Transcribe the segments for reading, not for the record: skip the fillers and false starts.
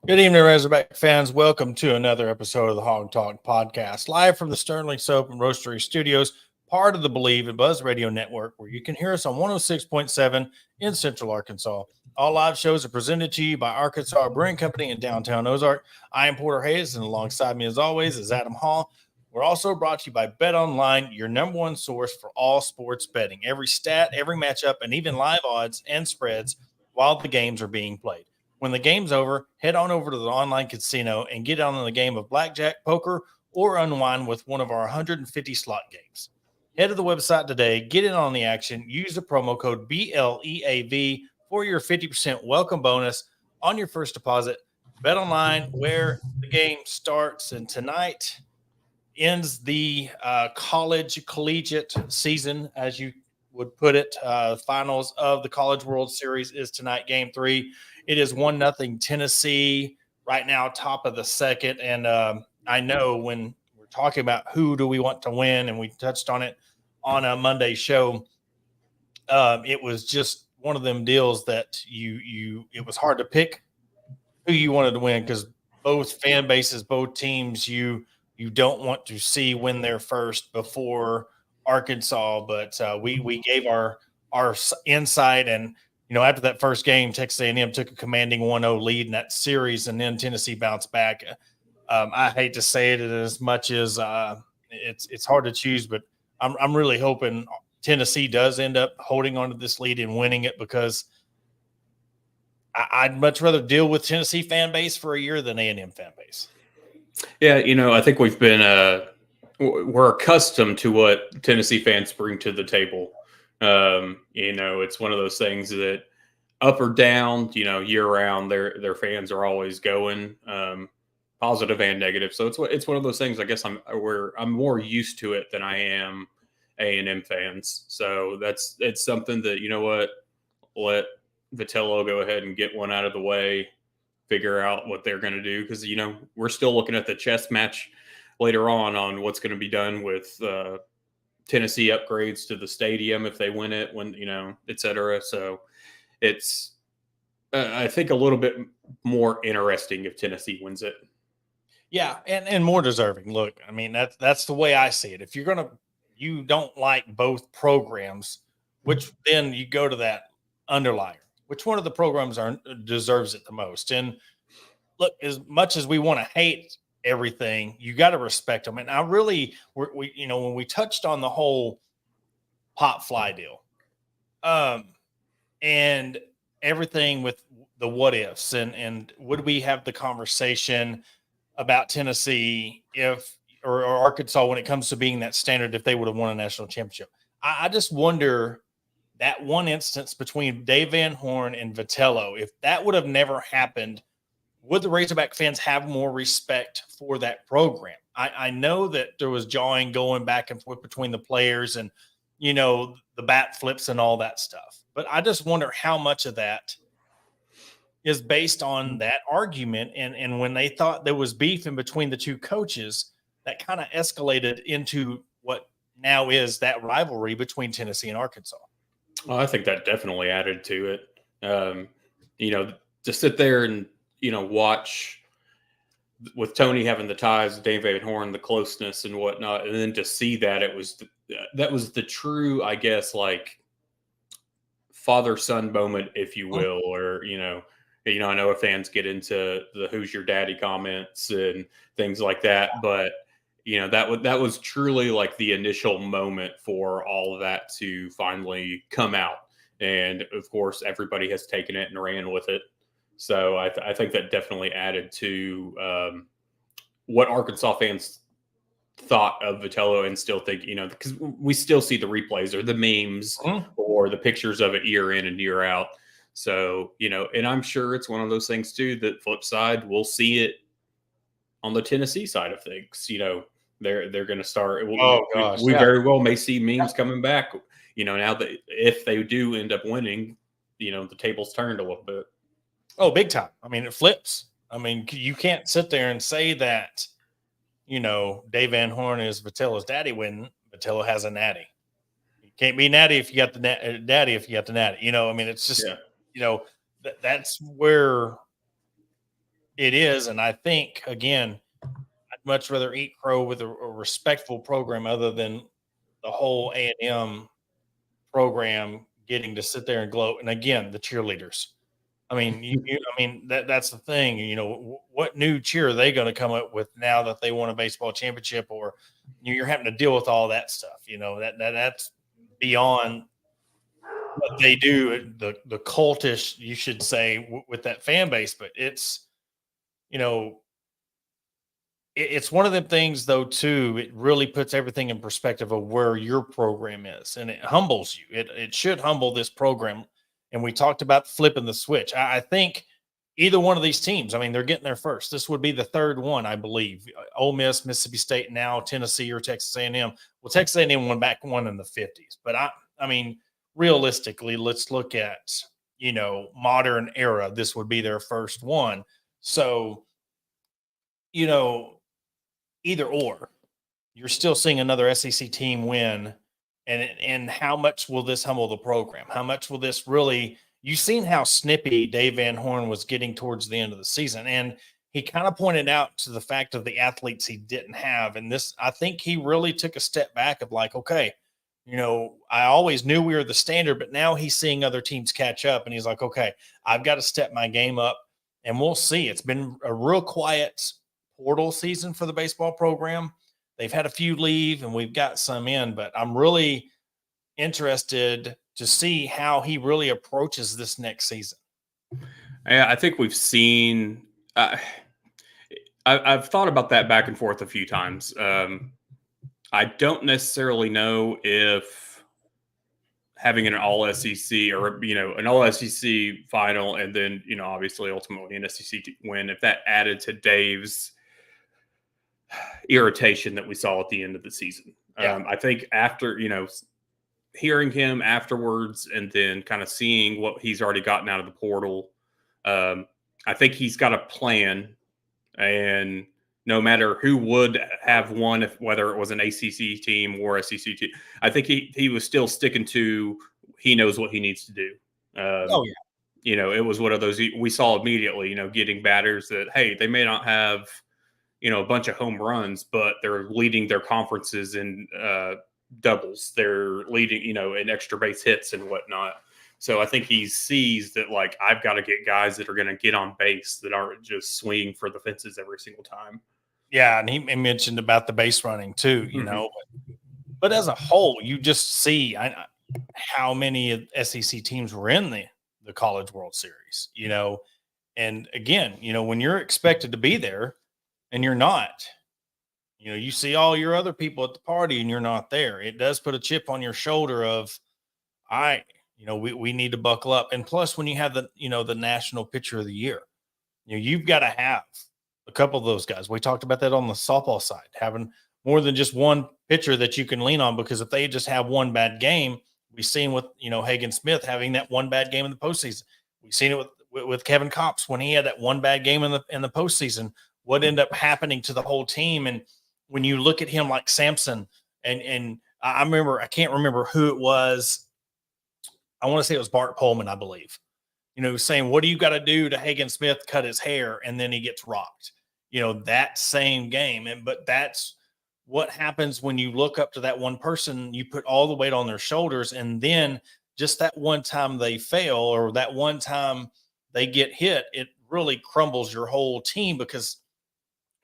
Good evening, Razorback fans. Welcome to another episode of the Hawg Talk podcast, live from the Sterling Soap and Roastery Studios, part of the Believe and Buzz Radio Network, where you can hear us on 106.7 in Central Arkansas. All live shows are presented to you by Arkansas Brewing Company in downtown Ozark. I am Porter Hayes, and alongside me, as always, is Adam Hall. We're also brought to you by Bet Online, your number one source for all sports betting. Every stat, every matchup, and even live odds and spreads while the games are being played. When the game's over, head on over to the online casino and get on the game of blackjack, poker, or unwind with one of our 150 slot games. Head to the website today, get in on the action, use the promo code BLEAV for your 50% welcome bonus on your first deposit. Bet online where the game starts, and tonight ends the collegiate season, as you would put it. Finals of the College World Series is tonight, game 3. It is 1-0 Tennessee right now, top of the second. And I know when we're talking about who do we want to win, and we touched on it on a Monday show, it was just one of them deals that it was hard to pick who you wanted to win, because both fan bases, both teams, you don't want to see win their first before Arkansas. But we gave our insight, and after that first game, Texas A&M took a commanding 1-0 lead in that series, and then Tennessee bounced back. I hate to say it as much as it's hard to choose, but I'm really hoping Tennessee does end up holding on to this lead and winning it, because I'd much rather deal with Tennessee fan base for a year than A&M fan base. Yeah, I think we've been we're accustomed to what Tennessee fans bring to the table. It's one of those things that up or down, year round, their fans are always going, positive and negative. So it's one of those things. I guess I'm more used to it than I am A&M fans. So it's something that let Vitello go ahead and get one out of the way, figure out what they're going to do, because we're still looking at the chess match later on what's going to be done with Tennessee upgrades to the stadium if they win it, et cetera. So it's I think a little bit more interesting if Tennessee wins it. Yeah, and more deserving. Look, I mean, that's the way I see it. If you don't like both programs, which then you go to that underlier. Which one of the programs deserves it the most? And look, as much as we want to hate everything, you got to respect them. And I really, when we touched on the whole pop fly deal, and everything with the what ifs, and would we have the conversation about Tennessee or Arkansas when it comes to being that standard if they would have won a national championship? I just wonder that one instance between Dave Van Horn and Vitello, if that would have never happened, would the Razorback fans have more respect for that program? I know that there was jawing going back and forth between the players and, the bat flips and all that stuff. But I just wonder how much of that is based on that argument. And when they thought there was beef in between the two coaches, that kind of escalated into what now is that rivalry between Tennessee and Arkansas. Well, I think that definitely added to it. To sit there and, watch with Tony having the ties with Dave Van Horn, the closeness and whatnot, and then to see that that was the true, I guess, like father-son moment, if you will, or, I know fans get into the "who's your daddy" comments and things like that, but that was truly like the initial moment for all of that to finally come out. And of course, everybody has taken it and ran with it. So I think that definitely added to what Arkansas fans thought of Vitello, and still think, because we still see the replays or the memes or the pictures of it year in and year out. So, and I'm sure it's one of those things too, that flip side, we'll see it on the Tennessee side of things. They're going to start. We very well may see memes coming back, now that if they do end up winning, the table's turned a little bit. Oh, big time. I mean, it flips. I mean, you can't sit there and say that, Dave Van Horn is Vitello's daddy when Vitello has a natty. You can't be natty if you got the daddy if you got the natty. I mean, it's just, that's where It is, and I think again, I'd much rather eat crow with a respectful program other than the whole A&M program getting to sit there and gloat. And again, the cheerleaders. I mean, I mean that's the thing. You know, what new cheer are they going to come up with now that they won a baseball championship, or you're having to deal with all that stuff? You know, that's beyond what they do. The cultish, you should say, with that fan base. But it's, you know, it's one of them things though too. It really puts everything in perspective of where your program is, and it humbles you. It should humble this program. And we talked about flipping the switch. I think either one of these teams, I mean, they're getting there first. This would be the third one, I believe. Ole Miss, Mississippi State, now Tennessee or Texas A&M. Well, Texas A&M won back one in the 50s, but I mean, realistically, let's look at, you know, modern era. This would be their first one. So, you know, either or, you're still seeing another SEC team win. And how much will this humble the program? How much will this really? You've seen how snippy Dave Van Horn was getting towards the end of the season, and he kind of pointed out to the fact of the athletes he didn't have. And this, I think, he really took a step back of like, okay, you know, I always knew we were the standard, but now he's seeing other teams catch up, and he's like, okay, I've got to step my game up, and we'll see. It's been a real quiet portal season for the baseball program. They've had a few leave and we've got some in, but I'm really interested to see how he really approaches this next season. Yeah, I think we've seen. I've thought about that back and forth a few times. I don't necessarily know if having an all SEC or, you know, an all SEC final and then, you know, obviously ultimately an SEC win, if that added to Dave's irritation that we saw at the end of the season. Yeah. I think after, you know, hearing him afterwards and then kind of seeing what he's already gotten out of the portal, I think he's got a plan. And no matter who would have won, if whether it was an ACC team or a SEC team, I think he was still sticking to he knows what he needs to do. Oh yeah. You know, it was one of those we saw immediately. You know, getting batters that, hey, they may not have, you know, a bunch of home runs, but they're leading their conferences in doubles. They're leading, you know, in extra base hits and whatnot. So I think he sees that, like, I've got to get guys that are going to get on base that aren't just swinging for the fences every single time. Yeah. And he mentioned about the base running too, you know, but as a whole, you just see how many SEC teams were in the College World Series, you know, and again, you know, when you're expected to be there, and you're not, you know, you see all your other people at the party and you're not there. It does put a chip on your shoulder of, you know, we need to buckle up. And plus, when you have the, you know, the national pitcher of the year, you know, you've got to have a couple of those guys. We talked about that on the softball side, having more than just one pitcher that you can lean on, because if they just have one bad game, we've seen with, you know, Hagen Smith having that one bad game in the postseason. We've seen it with Kevin Kopps when he had that one bad game in the postseason. What ended up happening to the whole team. And when you look at him like Samson, and I remember, I can't remember who it was. I want to say it was Bart Pullman, I believe, you know, saying, what do you got to do to Hagen Smith cut his hair? And then he gets rocked, you know, that same game. But that's what happens when you look up to that one person, you put all the weight on their shoulders. And then just that one time they fail, or that one time they get hit, it really crumbles your whole team, because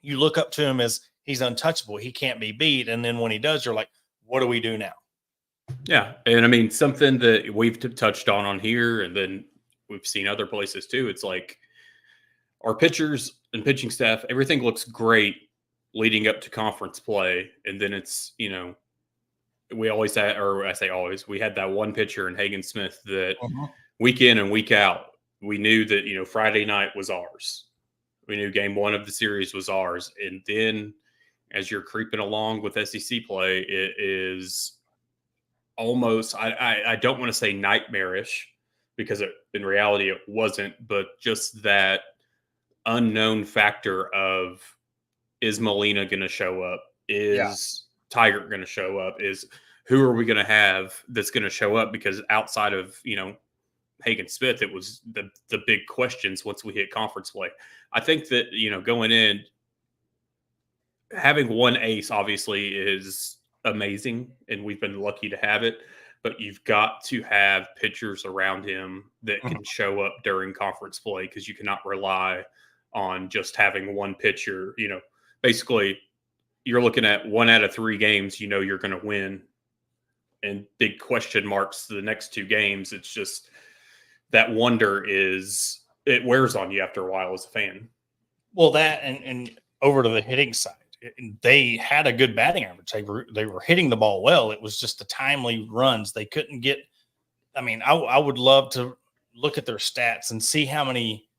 you look up to him as he's untouchable. He can't be beat. And then when he does, you're like, what do we do now? Yeah. And I mean, something that we've touched on here, and then we've seen other places too. It's like our pitchers and pitching staff, everything looks great leading up to conference play. And then it's, you know, we always had, or I say always, we had that one pitcher in Hagen Smith that week in and week out, we knew that, you know, Friday night was ours. We knew game one of the series was ours. And then as you're creeping along with SEC play, it is almost, I don't want to say nightmarish, because in reality it wasn't, but just that unknown factor of, is Molina going to show up? Is Tiger going to show up? Who are we going to have that's going to show up? Because outside of, you know, Hagen Smith, it was the big questions once we hit conference play. I think that, going in, having one ace obviously is amazing, and we've been lucky to have it. But you've got to have pitchers around him that Mhm. can show up during conference play, because you cannot rely on just having one pitcher. Basically, you're looking at 1 out of 3 games, you're going to win, and big question marks the next 2 games. It's just that wonder it wears on you after a while as a fan. Well, that and over to the hitting side, they had a good batting average. They were hitting the ball well. It was just the timely runs they couldn't get. I mean, I would love to look at their stats and see how many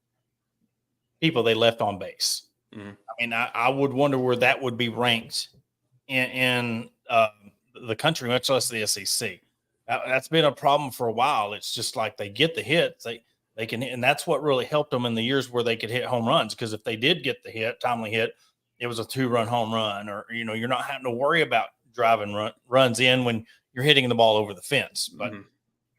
people they left on base. Mm-hmm. I mean, I would wonder where that would be ranked in the country, much less the SEC. That's been a problem for a while. It's just like they get the hits, they can, and that's what really helped them in the years where they could hit home runs. Because if they did get the timely hit, it was a 2-run home run, or you're not having to worry about driving runs in when you're hitting the ball over the fence. But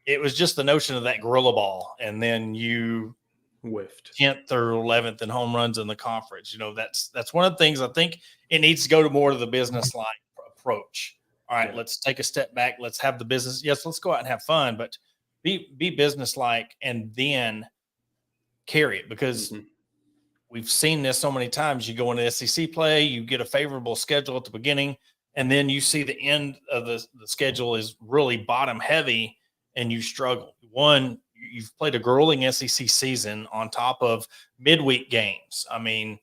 it was just the notion of that gorilla ball, and then you whiffed 10th or 11th in home runs in the conference. That's one of the things I think it needs to go to more to the business like approach. All right, let's take a step back. Let's have the business. Yes, let's go out and have fun, but be business like, and then carry it, because we've seen this so many times. You go into SEC play, you get a favorable schedule at the beginning, and then you see the end of the schedule is really bottom heavy, and you struggle. One, you've played a grueling SEC season on top of midweek games. I mean,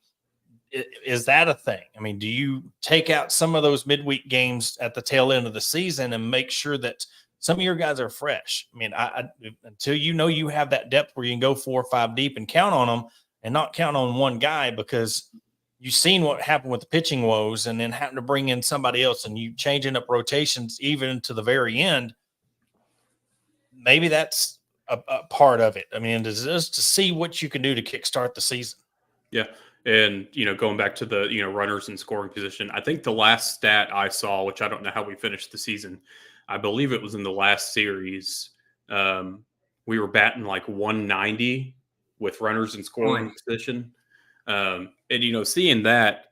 is that a thing? I mean, do you take out some of those midweek games at the tail end of the season and make sure that some of your guys are fresh? I mean, until you have that depth where you can go 4 or 5 deep and count on them, and not count on one guy, because you've seen what happened with the pitching woes, and then having to bring in somebody else, and you changing up rotations even to the very end. Maybe that's a part of it. I mean, just to see what you can do to kickstart the season. Yeah. And, going back to the, runners in scoring position, I think the last stat I saw, which I don't know how we finished the season, I believe it was in the last series, we were batting like 190 with runners in scoring position. And, seeing that,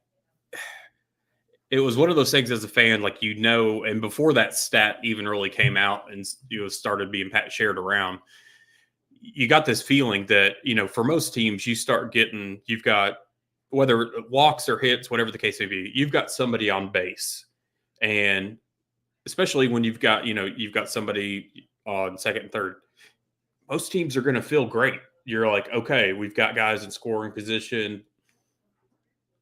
it was one of those things as a fan, like, and before that stat even really came out and started being shared around, you got this feeling that, for most teams, you've got, whether walks or hits, whatever the case may be, you've got somebody on base. And especially when you've got somebody on second and third, most teams are going to feel great. You're like, okay, we've got guys in scoring position.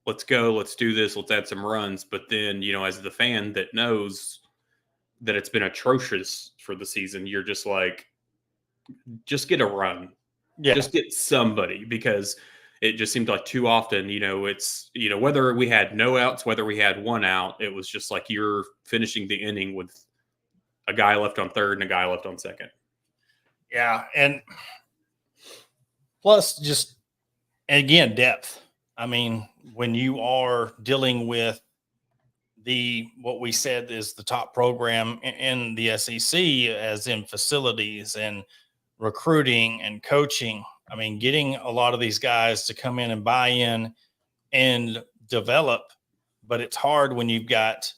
Let's go. Let's do this. Let's add some runs. But then, as the fan that knows that it's been atrocious for the season, you're just like, just get a run. Yeah. Just get somebody, because it just seemed like too often, it's, whether we had no outs, whether we had 1 out, it was just like you're finishing the inning with a guy left on third and a guy left on second. Yeah. And plus, just, and again, depth. I mean, when you are dealing with what we said is the top program in the SEC, as in facilities and recruiting and coaching, I mean, getting a lot of these guys to come in and buy in and develop, but it's hard when you've got,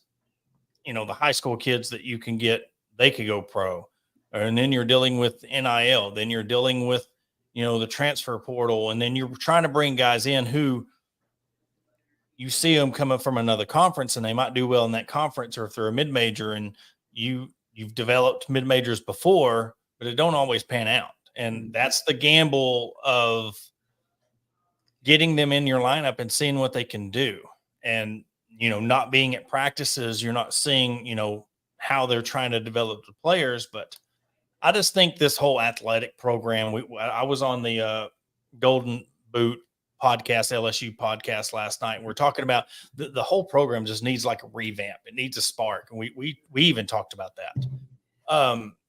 the high school kids that you can get, they could go pro, and then you're dealing with NIL, then you're dealing with, the transfer portal, and then you're trying to bring guys in who you see them coming from another conference, and they might do well in that conference, or if they're a mid-major and you've developed mid-majors before, but it don't always pan out. And that's the gamble of getting them in your lineup and seeing what they can do. And, not being at practices, you're not seeing, how they're trying to develop the players. But I just think this whole athletic program, I was on the Golden Boot podcast, LSU podcast last night, and we're talking about the whole program just needs like a revamp. It needs a spark. And we even talked about that.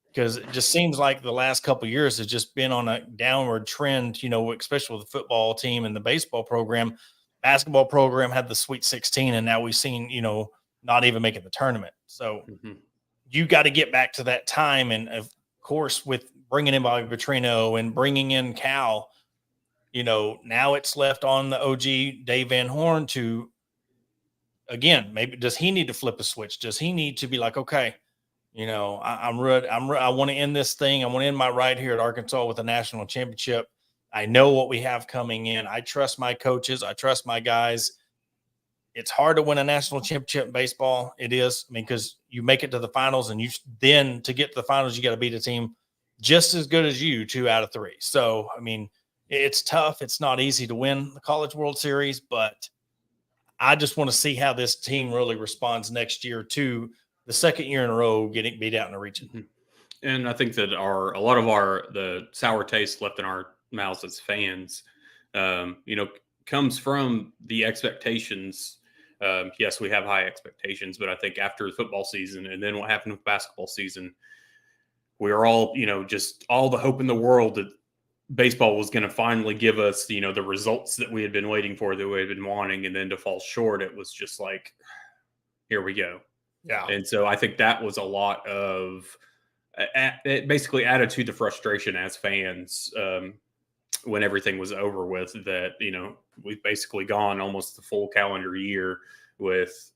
Because it just seems like the last couple of years has just been on a downward trend, especially with the football team and the baseball program. Basketball program had the Sweet 16, and now we've seen, not even making the tournament. So you got to get back to that time. And of course, with bringing in Bobby Petrino and bringing in Cal, now it's left on the OG Dave Van Horn to, again, maybe does he need to flip a switch? Does he need to be like, okay, I'm ready. I want to end this thing. I want to end my ride here at Arkansas with a national championship. I know what we have coming in. I trust my coaches. I trust my guys. It's hard to win a national championship in baseball. It is. I mean, because you make it to the finals, and then to get to the finals, you got to beat a team just as good as you 2 out of 3. So, I mean, it's tough. It's not easy to win the College World Series, but I just want to see how this team really responds next year to the second year in a row getting beat out in the region. And I think that a lot of the sour taste left in our mouths as fans, comes from the expectations. Yes, we have high expectations, but I think after the football season and then what happened with basketball season, we were all, just all the hope in the world that baseball was going to finally give us, the results that we had been waiting for, that we had been wanting. And then to fall short, it was just like, here we go. Yeah. And so I think that was a lot of it basically added to the frustration as fans when everything was over with, that, we've basically gone almost the full calendar year with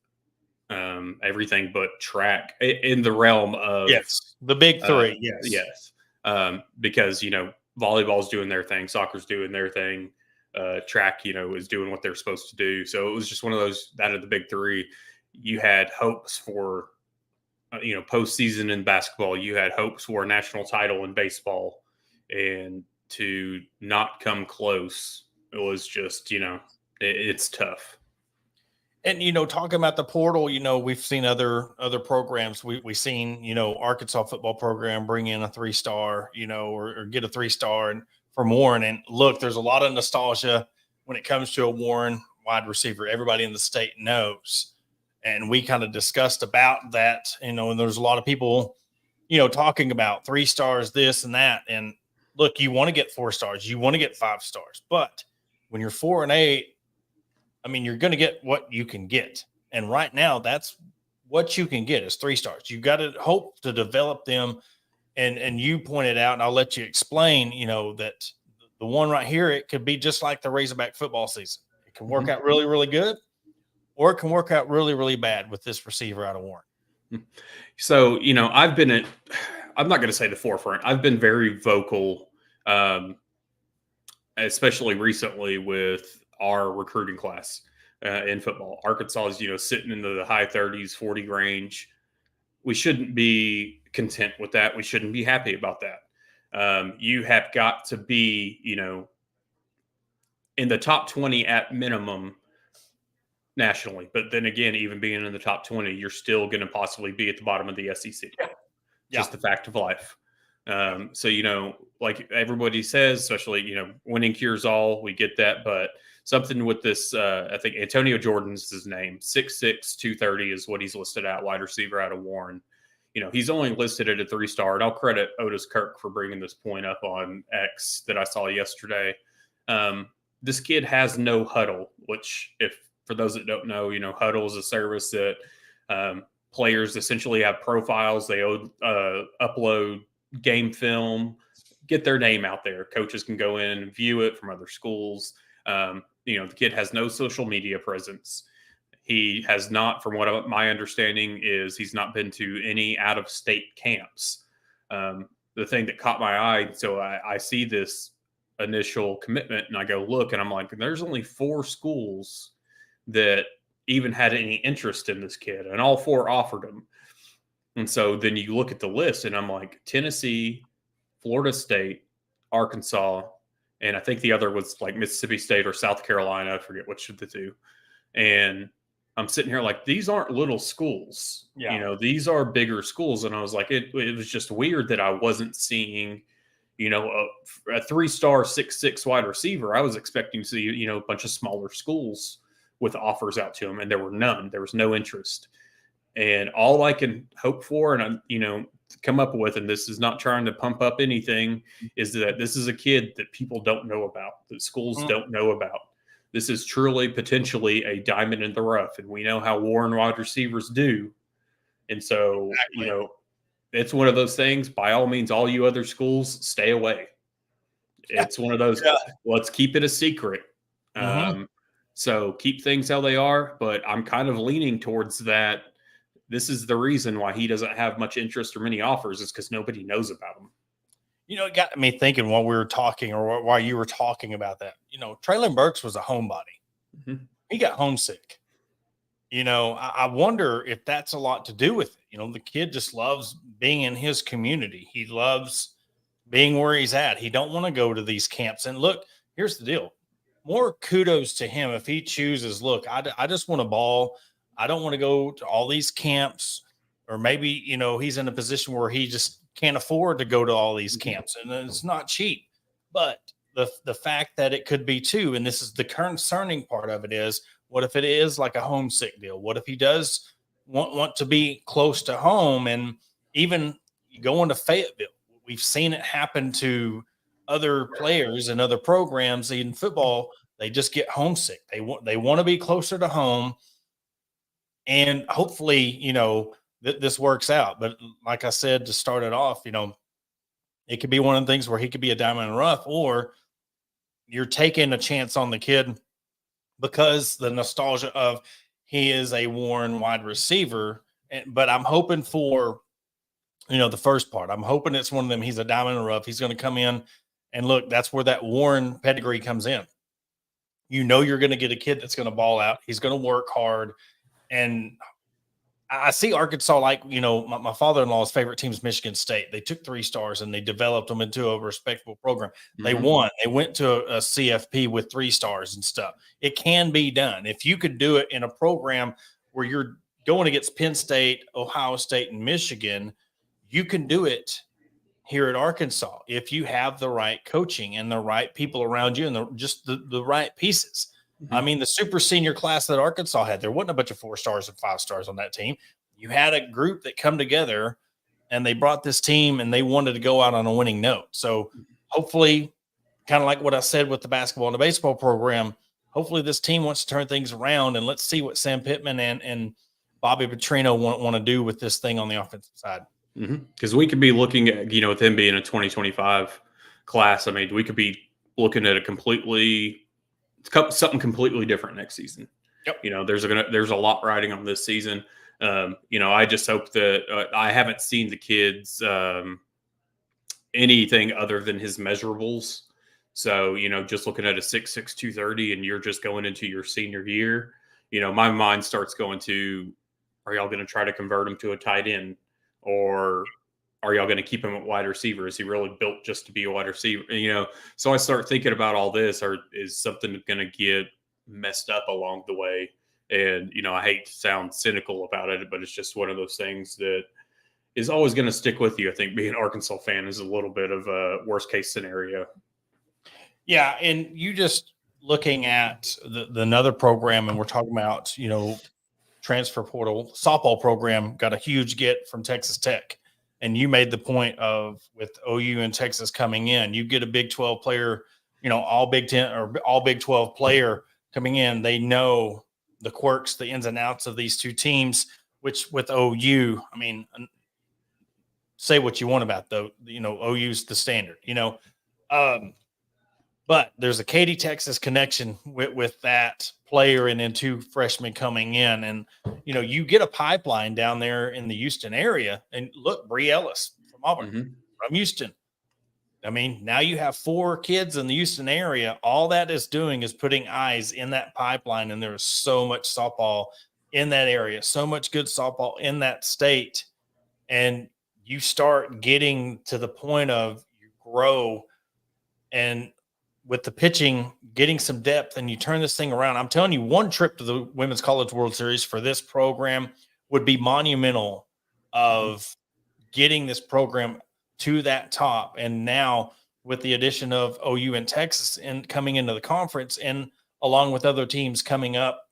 everything but track in the realm of the big 3. Yes. Because, volleyball's doing their thing, soccer's doing their thing, track, is doing what they're supposed to do. So it was just one of those, out of the big 3, you had hopes for, postseason in basketball. You had hopes for a national title in baseball, and to not come close, it was just, it's tough. And, talking about the portal, we've seen other programs. We've seen, Arkansas football program bring in a 3-star, or get a 3-star and from Warren. And look, there's a lot of nostalgia when it comes to a Warren wide receiver. Everybody in the state knows. And we kind of discussed about that, and there's a lot of people, talking about 3 stars, this and that. And look, you want to get 4 stars, you want to get 5 stars, but when you're 4 and 8, I mean, you're going to get what you can get. And right now, that's what you can get is 3 stars. You got to hope to develop them. And you pointed out, and I'll let you explain, that the one right here, it could be just like the Razorback football season. It can work out really, really good, or it can work out really, really bad with this receiver out of Warren. So, I'm not going to say the forefront. I've been very vocal, especially recently with our recruiting class in football. Arkansas is, sitting into the high 30s, 40 range. We shouldn't be content with that. We shouldn't be happy about that. You have got to be, in the top 20 at minimum nationally. But then again, even being in the top 20, you're still going to possibly be at the bottom of the SEC. Yeah. Just the fact of life. So, like everybody says, especially, winning cures all, we get that. But something with this, I think Antonio Jordan's his name, 6'6", 230 is what he's listed at, wide receiver out of Warren. He's only listed at a 3-star. And I'll credit Otis Kirk for bringing this point up on X that I saw yesterday. This kid has no huddle, which, for those that don't know, huddle is a service that players essentially have profiles. They upload game film, get their name out there. Coaches can go in and view it from other schools. The kid has no social media presence. He has not, from what my understanding is, he's not been to any out-of-state camps. The thing that caught my eye, so I see this initial commitment and I go look, and I'm like, there's only 4 schools that even had any interest in this kid, and all 4 offered him. And so then you look at the list, and I'm like, Tennessee, Florida State, Arkansas, and I think the other was like Mississippi State or South Carolina. I forget which of the 2. And I'm sitting here like, these aren't little schools. Yeah. These are bigger schools. And I was like, it was just weird that I wasn't seeing, a 3-star 6'6" wide receiver. I was expecting to see, a bunch of smaller schools with offers out to him, and there were none. There was no interest. And all I can hope for, and come up with, and this is not trying to pump up anything, is that this is a kid that people don't know about, that schools don't know about. This is truly potentially a diamond in the rough, and we know how Warren wide receivers do. And so, it's one of those things. By all means, all you other schools, stay away. It's one of those. Yeah. Let's keep it a secret. Mm-hmm. So keep things how they are. But I'm kind of leaning towards that. This is the reason why he doesn't have much interest or many offers, is because nobody knows about him. It got me thinking while we were talking, or while you were talking about that. Traylon Burks was a homebody. Mm-hmm. He got homesick. I wonder if that's a lot to do with it. The kid just loves being in his community. He loves being where he's at. He don't want to go to these camps. And look, here's the deal. More kudos to him if he chooses, look, I just want to ball. I don't want to go to all these camps. Or maybe, he's in a position where he just can't afford to go to all these camps. And it's not cheap. But the fact that it could be too, and this is the concerning part of it, is what if it is like a homesick deal? What if he does want to be close to home, and even going to Fayetteville? We've seen it happen to other players and other programs in football. They just get homesick. They want to be closer to home, and hopefully, this works out. But like I said to start it off, it could be one of the things where he could be a diamond in the rough, or you're taking a chance on the kid because the nostalgia of he is a Warren wide receiver. But I'm hoping for, the first part. I'm hoping it's one of them. He's a diamond in the rough. He's going to come in, and look, that's where that Warren pedigree comes in. You're going to get a kid that's going to ball out. He's going to work hard. And I see Arkansas, like, my father-in-law's favorite team is Michigan State. They took 3 stars and they developed them into a respectable program. They won. They went to a CFP with 3 stars and stuff. It can be done. If you could do it in a program where you're going against Penn State, Ohio State, and Michigan, you can do it here at Arkansas if you have the right coaching and the right people around you and the right pieces. I mean, the super senior class that Arkansas had, there wasn't a bunch of 4 stars and 5 stars on that team. You had a group that come together and they brought this team and they wanted to go out on a winning note. So hopefully, kind of like what I said with the basketball and the baseball program, hopefully this team wants to turn things around, and let's see what Sam Pittman and Bobby Petrino want to do with this thing on the offensive side. Because we could be looking at, with him being a 2025 class, I mean, we could be looking at something completely different next season. Yep. There's a lot riding on this season. I just hope that I haven't seen the kids anything other than his measurables. So, just looking at a 6'6", 230, and you're just going into your senior year, my mind starts going to, are y'all going to try to convert him to a tight end? Or are y'all going to keep him at wide receiver? Is he really built just to be a wide receiver? So I start thinking about all this, or is something going to get messed up along the way? And, I hate to sound cynical about it, but it's just one of those things that is always going to stick with you. I think being an Arkansas fan is a little bit of a worst case scenario. Yeah. And you just looking at the another program, and we're talking about, transfer portal softball program got a huge get from Texas Tech. And you made the point of, with OU and Texas coming in, you get a Big 12 player, all Big 10 or all Big 12 player coming in. They know the quirks, the ins and outs of these two teams, which with OU, I mean, say what you want about though, OU's the standard, but there's a Katy, Texas connection with that player, and then 2 freshmen coming in. And, you get a pipeline down there in the Houston area. And look, Bree Ellis from Auburn, from Houston. I mean, now you have 4 kids in the Houston area. All that is doing is putting eyes in that pipeline. And there's so much softball in that area, so much good softball in that state. And you start getting to the point of you grow, and with the pitching, getting some depth, and you turn this thing around. I'm telling you, one trip to the Women's College World Series for this program would be monumental of getting this program to that top. And now with the addition of OU and Texas and coming into the conference, and along with other teams coming up,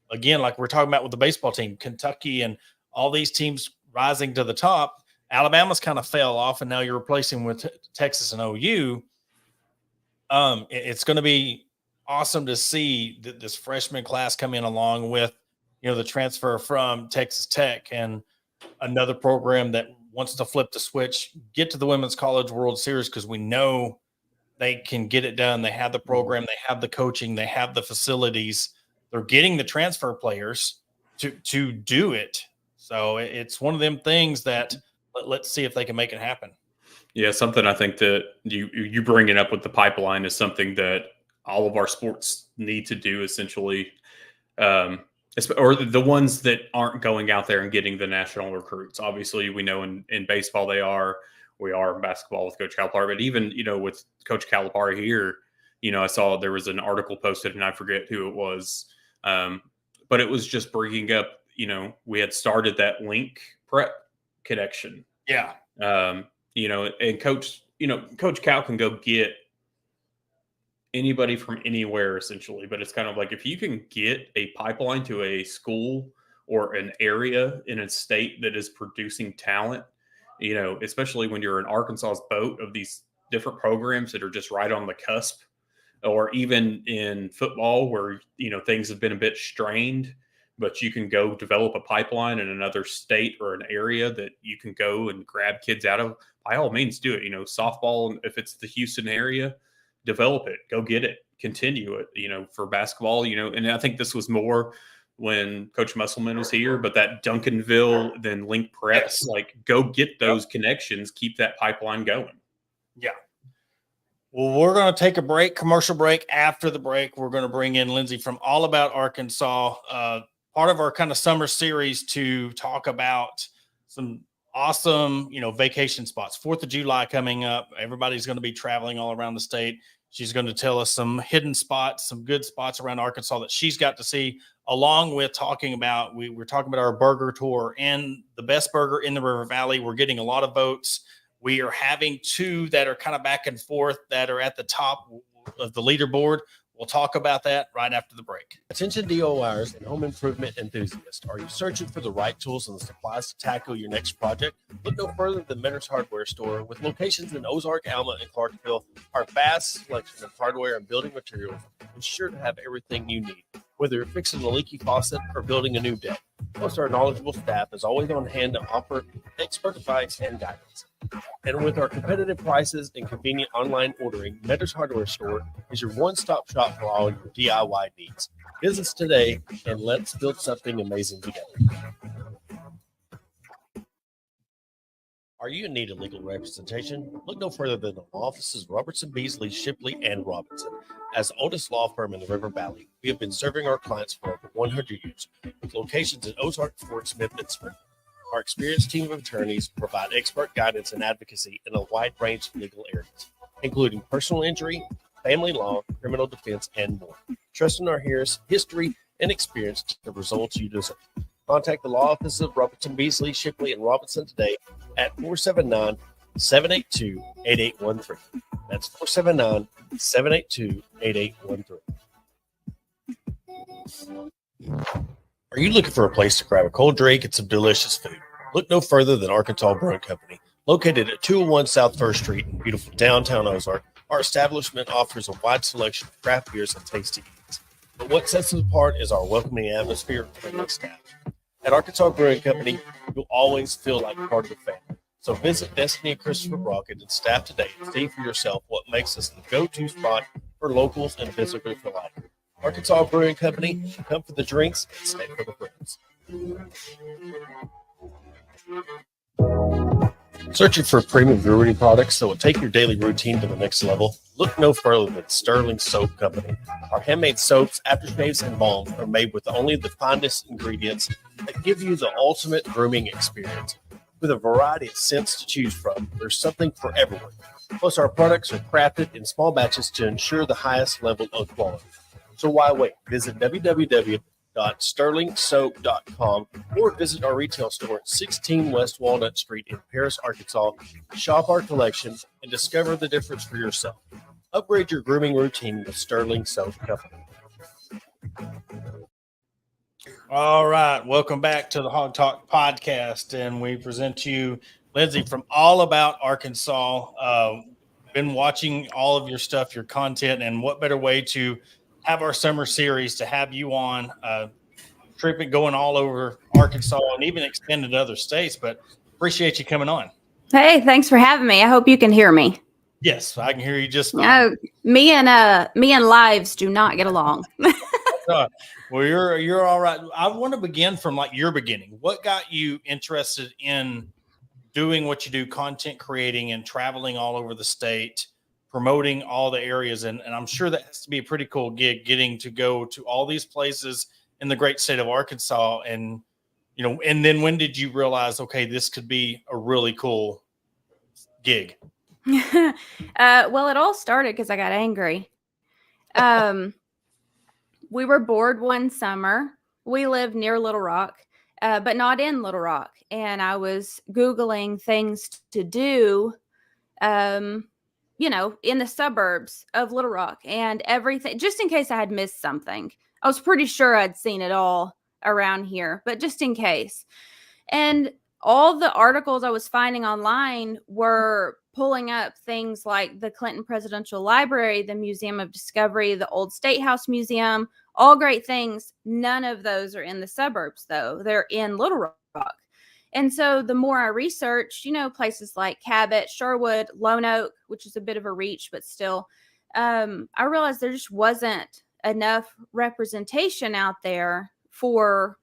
again, like we're talking about with the baseball team, Kentucky and all these teams rising to the top. Alabama's kind of fell off, and now you're replacing with Texas and OU. It's going to be awesome to see this freshman class come in, along with, the transfer from Texas Tech, and another program that wants to flip the switch, get to the Women's College World Series because we know they can get it done. They have the program, they have the coaching, they have the facilities. They're getting the transfer players to do it. So it's one of them things that let's see if they can make it happen. Yeah, something I think that you bringing up with the pipeline is something that all of our sports need to do essentially, or the ones that aren't going out there and getting the national recruits. Obviously, we know in baseball we are in basketball with Coach Calipari, but even with Coach Calipari here, I saw there was an article posted and I forget who it was, but it was just bringing up we had started that link prep connection. Yeah. And Coach Cal can go get anybody from anywhere essentially, but it's kind of like if you can get a pipeline to a school or an area in a state that is producing talent, especially when you're in Arkansas's boat of these different programs that are just right on the cusp, or even in football where, things have been a bit strained, but you can go develop a pipeline in another state or an area that you can go and grab kids out of. By all means, do it. Softball, if it's the Houston area, develop it, go get it, continue it, for basketball, and I think this was more when Coach Musselman was here, but that Duncanville, then link preps, like go get those connections, keep that pipeline going. Yeah. Well, we're going to take a break, commercial break. After the break, we're going to bring in Lindsay from All About Arkansas, part of our kind of summer series to talk about some awesome, vacation spots. 4th of July coming up. Everybody's going to be traveling all around the state. She's going to tell us some hidden spots, some good spots around Arkansas that she's got to see, along with talking about, we're talking about our burger tour and the best burger in the River Valley. We're getting a lot of votes. We are having 2 that are kind of back and forth that are at the top of the leaderboard. We'll talk about that right after the break. Attention DIYers and home improvement enthusiasts. Are you searching for the right tools and the supplies to tackle your next project? Look no further than Mentor's Hardware Store. With locations in Ozark, Alma, and Clarksville, our vast selection of hardware and building materials ensure to have everything you need. Whether you're fixing a leaky faucet or building a new deck, plus our knowledgeable staff is always on hand to offer expert advice and guidance. And with our competitive prices and convenient online ordering, Mentor's Hardware Store is your one-stop shop for all your DIY needs. Visit us today and let's build something amazing together. Are you in need of legal representation? Look no further than the law offices of Robertson, Beasley, Shipley, and Robinson. As the oldest law firm in the River Valley, we have been serving our clients for over 100 years, with locations in Ozark, Fort Smith, and Spring. Our experienced team of attorneys provide expert guidance and advocacy in a wide range of legal areas, including personal injury, family law, criminal defense, and more. Trust in our history and experience to the results you deserve. Contact the law offices of Robertson, Beasley, Shipley, and Robinson today at 479-782-8813. That's 479-782-8813. Are you looking for a place to grab a cold drink and some delicious food? Look no further than Arkansas Brewing Company. Located at 201 South First Street in beautiful downtown Ozark, our establishment offers a wide selection of craft beers and tasty eats. But what sets us apart is our welcoming atmosphere and friendly staff. At Arkansas Brewing Company, you'll always feel like part of the family. So visit Destiny and Christopher Brockett and staff today and see for yourself what makes us the go-to spot for locals and visitors alike. Arkansas Brewing Company, come for the drinks and stay for the friends. Searching for premium brewery products that will take your daily routine to the next level? Look no further than Sterling Soap Company. Our handmade soaps, aftershaves, and balms are made with only the finest ingredients that give you the ultimate grooming experience. With a variety of scents to choose from, there's something for everyone. Plus, our products are crafted in small batches to ensure the highest level of quality. So why wait? Visit www.sterlingsoap.com or visit our retail store at 16 West Walnut Street in Paris, Arkansas. Shop our collection and discover the difference for yourself. Upgrade your grooming routine with Sterling Soap Company. All right. Welcome back to the Hawg Talk podcast. And we present to you Lindsay from All About Arkansas. Been watching all of your stuff, your content, and what better way to have our summer series to have you on, trip going all over Arkansas and even extended to other states. But Appreciate you coming on. Hey, thanks for having me. I hope you can hear me. Yes, I can hear you just fine. No, me and lives do not get along. Well, you're all right. I want to begin from like your beginning. What got you interested in doing what you do, content creating and traveling all over the state, promoting all the areas? And I'm sure that has to be a pretty cool gig, getting to go to all these places in the great state of Arkansas. And, you know, and then when did you realize, okay, this could be a really cool gig? Well, it all started because I got angry. We were bored one summer. We lived near Little Rock, but not in Little Rock. And I was Googling things to do, you know, in the suburbs of Little Rock and everything, just in case I had missed something. I was pretty sure I'd seen it all around here, but just in case. And all the articles I was finding online were pulling up things like the Clinton Presidential Library, the Museum of Discovery, the Old State House Museum, all great things. None of those are in the suburbs, though. They're in Little Rock. And so the more I researched, you know, places like Cabot, Sherwood, Lone Oak, which is a bit of a reach, but still, I realized there just wasn't enough representation out there for,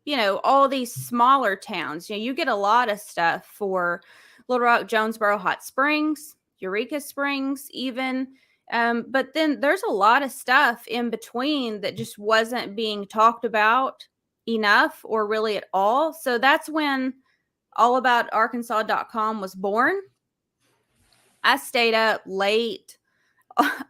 you know, all these smaller towns. You know, you get a lot of stuff for Little Rock, Jonesboro, Hot Springs, Eureka Springs, even. But then there's a lot of stuff in between that just wasn't being talked about enough or really at all. So that's when allaboutarkansas.com was born. I stayed up late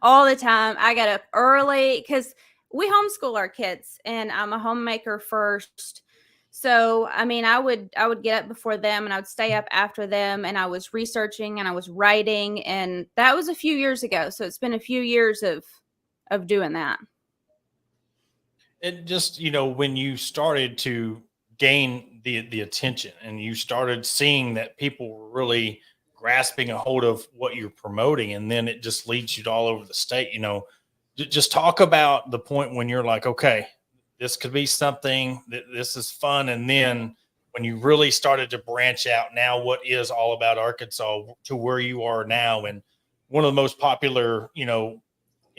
all the time. I got up early because we homeschool our kids, and I'm a homemaker first. So, I mean, I would get up before them and I would stay up after them, and I was researching and I was writing, and that was a few years ago. So it's been a few years of doing that. It just, you know, when you started to gain the attention and you started seeing that people were really grasping a hold of what you're promoting, and then it just leads you to all over the state, you know, just talk about the point when you're like, okay, this could be something that this is fun. And then when you really started to branch out, now what is All About Arkansas to where you are now, and one of the most popular, you know,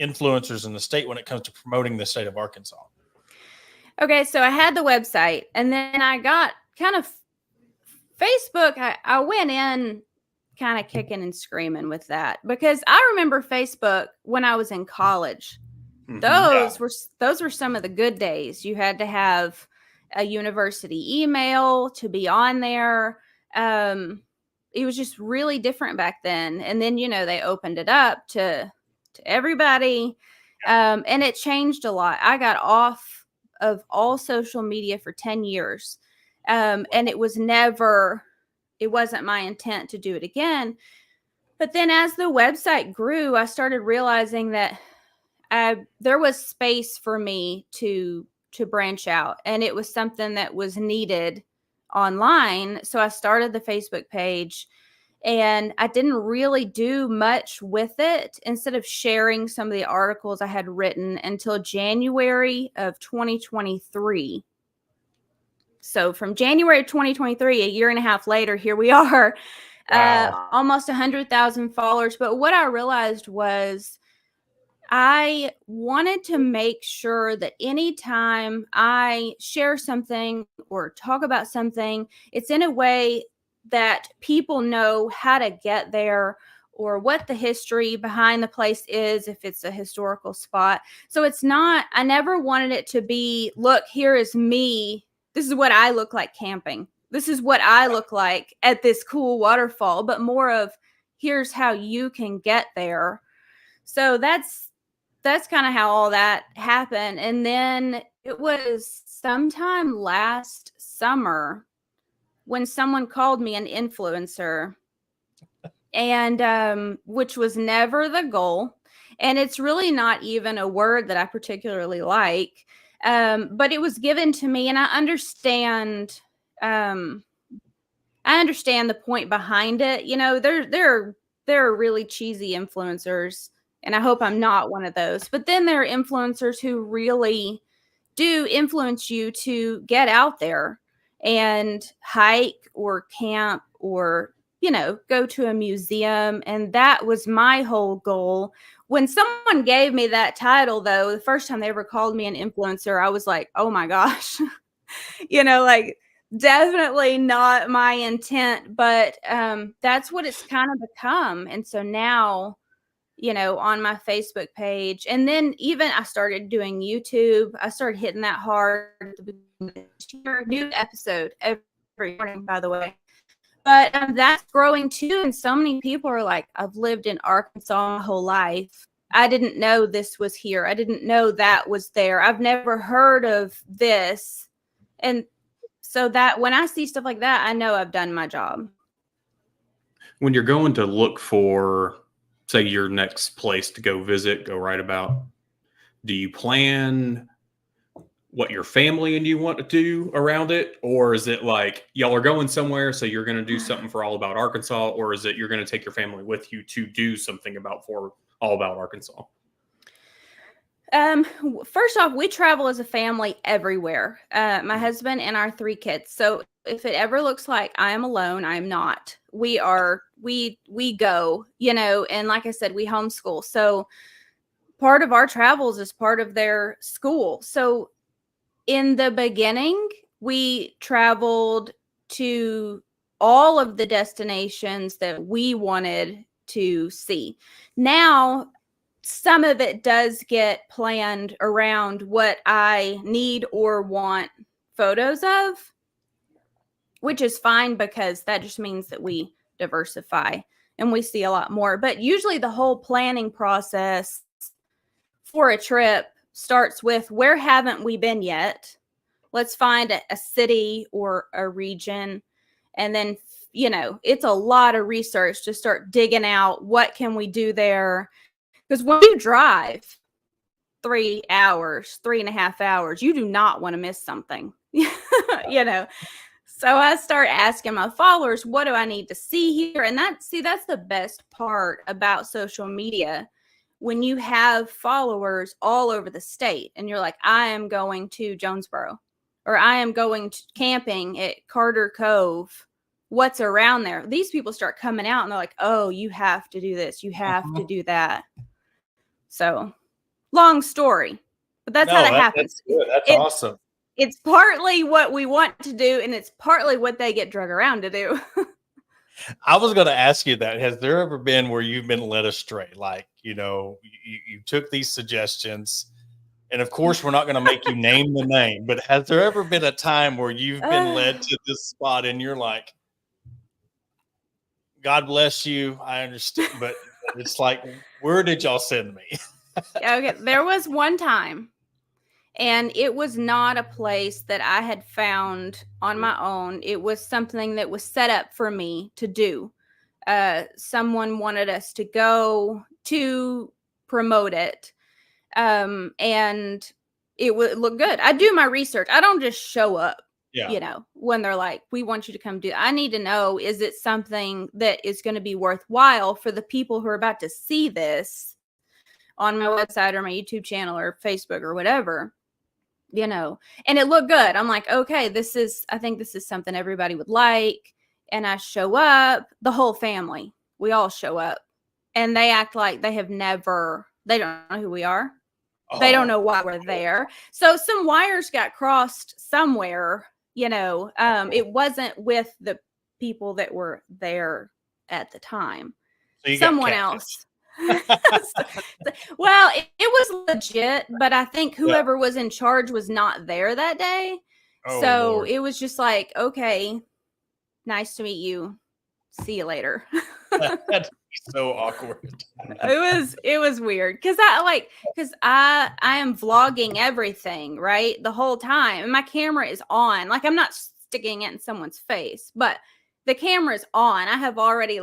influencers in the state when it comes to promoting the state of Arkansas. Okay, so I had the website, and then I got kind of Facebook. I went in kind of kicking and screaming with that, because I remember Facebook when I was in college. Those were some of the good days. You had to have a university email to be on there. It was just really different back then. And then, you know, they opened it up to everybody, and it changed a lot. I got off of all social media for 10 years, and it wasn't my intent to do it again. But then as the website grew, I started realizing that there was space for me to branch out, and it was something that was needed online. So I started the Facebook page, and I didn't really do much with it, instead of sharing some of the articles I had written, until January of 2023. So from January of 2023, a year and a half later, here we are, almost 100,000 followers. But what I realized was, I wanted to make sure that anytime I share something or talk about something, it's in a way that people know how to get there, or what the history behind the place is, if it's a historical spot. So it's not, I never wanted it to be, look, here is me. This is what I look like camping. This is what I look like at this cool waterfall, but more of, here's how you can get there. So that's kind of how all that happened. And then it was sometime last summer when someone called me an influencer, and which was never the goal. And it's really not even a word that I particularly like, but it was given to me, and I understand the point behind it. You know, there are really cheesy influencers, and I hope I'm not one of those. But then there are influencers who really do influence you to get out there and hike or camp or, go to a museum. And that was my whole goal. When someone gave me that title, though, the first time they ever called me an influencer, I was like, oh my gosh, like definitely not my intent, but that's what it's kind of become. And so now, on my Facebook page, and then even I started doing YouTube. I started hitting that hard at the beginning of this year. New episode every morning, by the way. But that's growing too. And so many people are like, I've lived in Arkansas my whole life. I didn't know this was here. I didn't know that was there. I've never heard of this. And so that when I see stuff like that, I know I've done my job. When you're going to look for, say, your next place to go visit, go write about, do you plan what your family and you want to do around it? Or is it like y'all are going somewhere, so you're going to do something for All About Arkansas? Or is it you're going to take your family with you to do something for All About Arkansas? First off, we travel as a family everywhere. My husband and our 3 kids. So if it ever looks like I am alone, I'm not. We go, and like I said, we homeschool. So part of our travels is part of their school. So in the beginning, we traveled to all of the destinations that we wanted to see. Now, some of it does get planned around what I need or want photos of, which is fine because that just means that we diversify and we see a lot more. But usually the whole planning process for a trip starts with, where haven't we been yet? Let's find a city or a region. And then, it's a lot of research to start digging out what can we do there. Because when you drive 3 hours, 3.5 hours, you do not want to miss something, So I start asking my followers, what do I need to see here? And that's the best part about social media. When you have followers all over the state and you're like, I am going to Jonesboro, or I am going to camping at Carter Cove, what's around there? These people start coming out and they're like, oh, you have to do this. You have to do that. So long story, but that's how that happens. That's good. That's awesome. It's partly what we want to do, and it's partly what they get drug around to do. I was going to ask you that. Has there ever been where you've been led astray? Like, you took these suggestions, and of course, we're not going to make you name the name, but has there ever been a time where you've been led to this spot and you're like, God bless you, I understand, but it's like, where did y'all send me? Okay, there was one time, and it was not a place that I had found on my own. It was something that was set up for me to do. Someone wanted us to go to promote it, and it would look good. I do my research. I don't just show up. Yeah. When they're like, we want you to come do, I need to know, is it something that is going to be worthwhile for the people who are about to see this on my website or my YouTube channel or Facebook or whatever, and it looked good. I'm like, okay, I think this is something everybody would like. And I show up, the whole family, we all show up, and they act like they don't know who we are. They don't know why we're there. So some wires got crossed somewhere, it wasn't with the people that were there at the time. So someone else. Well, it was legit, but I think whoever was in charge was not there that day. So Lord. It was just like, okay, nice to meet you. See you later. That's so awkward. It was weird because I am vlogging everything, right, the whole time, and my camera is on. Like, I'm not sticking it in someone's face, but the camera is on. I have already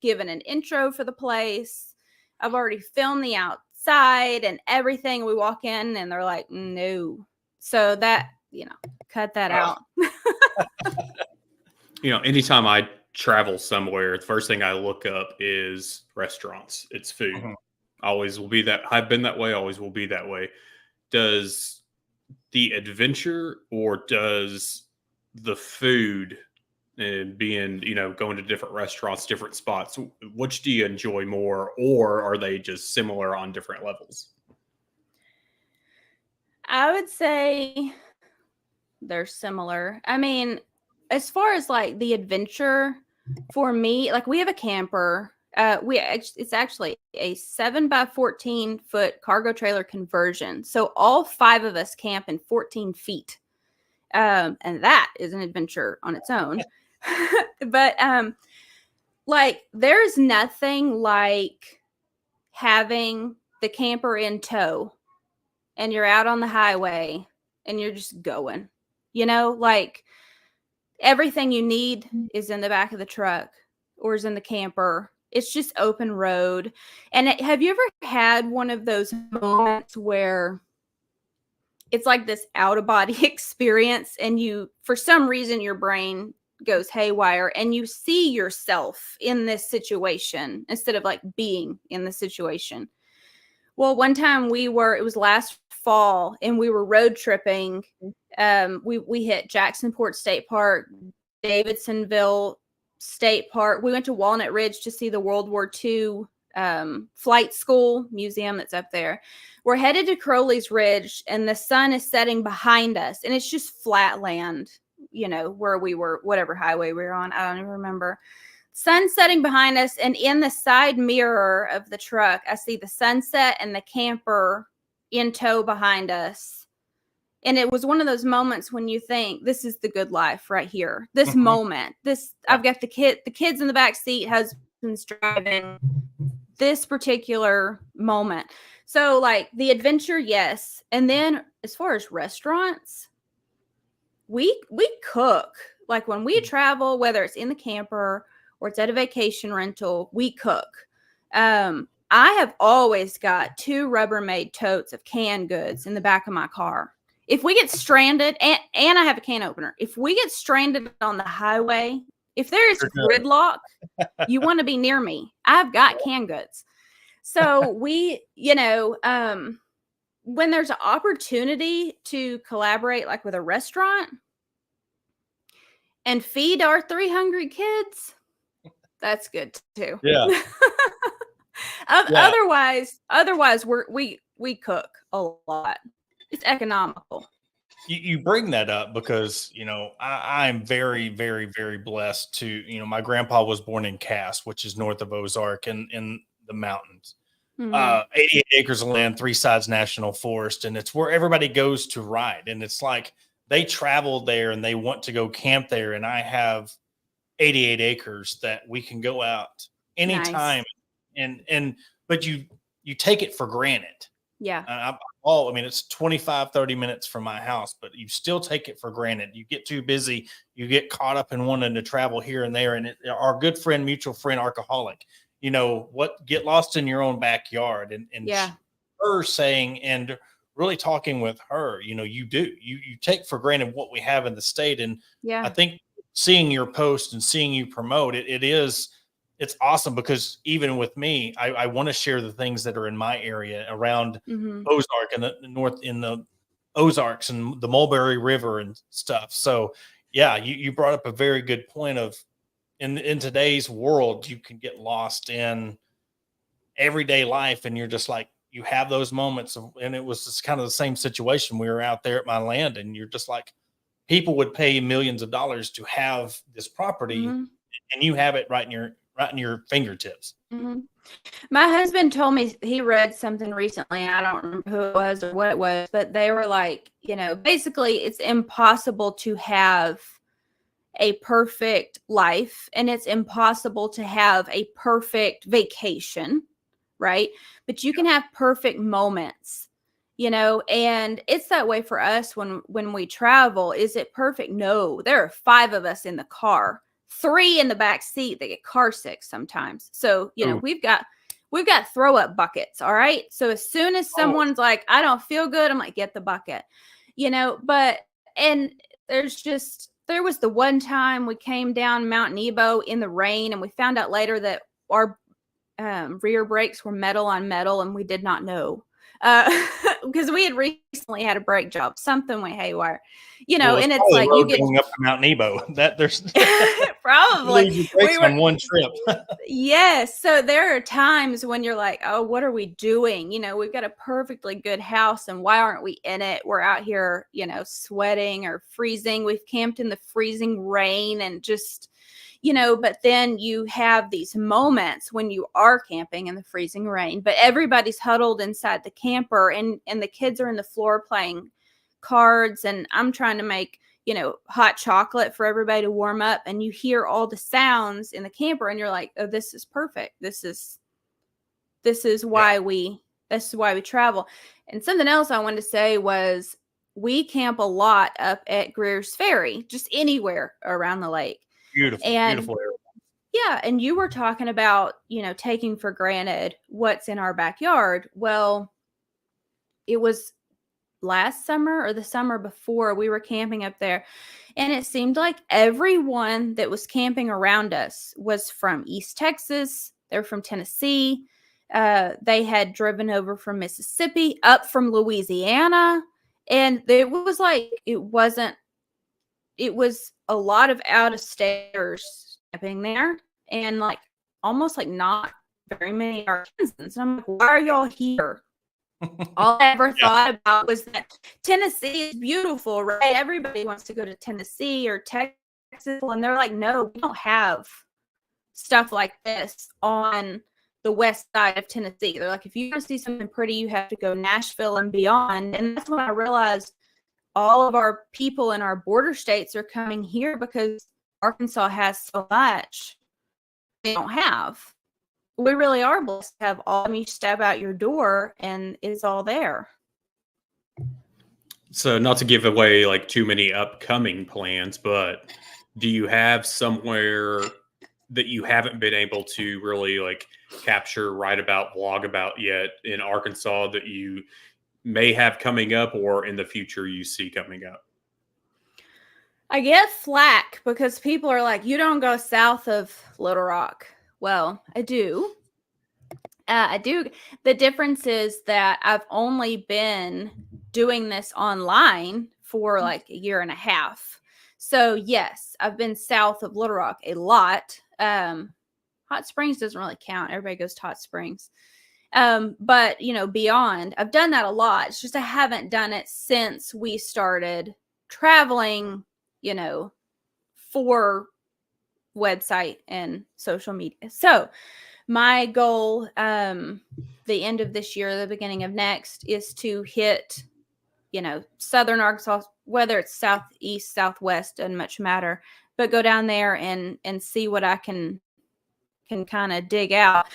given an intro for the place. I've already filmed the outside and everything. We walk in and they're like, no. So that, cut that out. Anytime I travel somewhere, the first thing I look up is restaurants. It's food. Mm-hmm. Always will be that. I've been that way. Always will be that way. Does the adventure, or does the food and being, going to different restaurants, different spots, which do you enjoy more, or are they just similar on different levels? I would say they're similar. I mean, as far as like the adventure for me, like we have a camper. It's actually a 7x14-foot cargo trailer conversion. So all 5 of us camp in 14 feet. And that is an adventure on its own. But like there's nothing like having the camper in tow and you're out on the highway and you're just going, like everything you need is in the back of the truck or is in the camper. It's just open road. And have you ever had one of those moments where it's like this out of body experience and you, for some reason, your brain goes haywire and you see yourself in this situation instead of like being in the situation? Well, one time it was last fall and we were road tripping. We hit Jacksonport State Park, Davidsonville State Park. We went to Walnut Ridge to see the World War II flight school museum that's up there. We're headed to Crowley's Ridge and the sun is setting behind us and it's just flat land, where we were, whatever highway we were on. I don't even remember. Sun setting behind us, and in the side mirror of the truck, I see the sunset and the camper in tow behind us. And it was one of those moments when you think, this is the good life right here. This moment, I've got the kids in the back seat, husband's driving, this particular moment. So like the adventure, yes. And then as far as restaurants, we cook. Like when we travel, whether it's in the camper or it's at a vacation rental, we cook. I have always got 2 Rubbermaid totes of canned goods in the back of my car. If we get stranded, and I have a can opener, if we get stranded on the highway, if there is gridlock, you want to be near me. I've got canned goods. So we, when there's an opportunity to collaborate like with a restaurant and feed our 3 hungry kids, that's good too. Yeah. Otherwise we cook a lot. It's economical. You bring that up because, I'm very, very, very blessed to, my grandpa was born in Cass, which is north of Ozark in the mountains. 88 acres of land, 3 sides national forest. And it's where everybody goes to ride. And it's like they travel there and they want to go camp there. And I have 88 acres that we can go out anytime. Nice. But you take it for granted. Yeah. It's 25, 30 minutes from my house, but you still take it for granted. You get too busy. You get caught up in wanting to travel here and there. And our good friend, mutual friend, alcoholic, get lost in your own backyard. And yeah. Her saying, and really talking with her, you take for granted what we have in the state. And yeah, I think seeing your post and seeing you promote it's awesome because even with me, I want to share the things that are in my area around Ozark and the north in the Ozarks and the Mulberry River and stuff. So yeah, you brought up a very good point of in today's world, you can get lost in everyday life and you're just like, you have those moments and it was just kind of the same situation. We were out there at my land and you're just like, people would pay millions of dollars to have this property and you have it right in your fingertips. My husband told me he read something recently. I don't remember who it was or what it was, but they were like, basically it's impossible to have a perfect life and it's impossible to have a perfect vacation, right? But you can have perfect moments, and it's that way for us when we travel. Is it perfect? No, there are 5 of us in the car, 3 in the back seat. They get car sick sometimes. So, we've got throw up buckets. All right. So as soon as someone's like, I don't feel good, I'm like, get the bucket, and there was the one time we came down Mount Nebo in the rain and we found out later that our rear brakes were metal on metal and we did not know. because we had recently had a brake job. Something went haywire, Well, and it's probably like the you road get going up to Mount Nebo. That there's probably leave your brakes we were on one trip. yes. So there are times when you're like, oh, what are we doing? We've got a perfectly good house, and why aren't we in it? We're out here, sweating or freezing. We've camped in the freezing rain and just, but then you have these moments when you are camping in the freezing rain, but everybody's huddled inside the camper and the kids are in the floor playing cards, and I'm trying to make hot chocolate for everybody to warm up, and you hear all the sounds in the camper and you're like, oh, this is perfect. This is why we travel. And something else I wanted to say was we camp a lot up at Greer's Ferry, just anywhere around the lake. Beautiful area. Yeah, and you were talking about, taking for granted what's in our backyard. Well, it was last summer or the summer before, we were camping up there, and it seemed like everyone that was camping around us was from East Texas. They're from Tennessee. They had driven over from Mississippi, up from Louisiana, and it was like it was a lot of out of staters camping there, and like almost like not very many Arkansans. And I'm like, why are y'all here? All I ever thought about was that Tennessee is beautiful, right? Everybody wants to go to Tennessee or Texas, and they're like, no, we don't have stuff like this on the west side of Tennessee. They're like, if you want to see something pretty, you have to go Nashville and beyond. And that's when I realized all of our people in our border states are coming here because Arkansas has so much they don't have. We really are blessed to have all. You step out your door and it's all there. So not to give away like too many upcoming plans, but do you have somewhere that you haven't been able to really like capture, write about, blog about yet in Arkansas that you may have coming up or in the future you see coming up? I get flack because people are like, you don't go south of Little Rock. Well, I do. I do. The difference is that I've only been doing this online for like a year and a half. So yes, I've been south of Little Rock a lot. Hot Springs doesn't really count. Everybody goes to Hot Springs. But beyond, I've done that a lot. It's just I haven't done it since we started traveling, for website and social media. So my goal, the end of this year, the beginning of next, is to hit, southern Arkansas, whether it's southeast, southwest, doesn't much matter, but go down there and see what I can kind of dig out,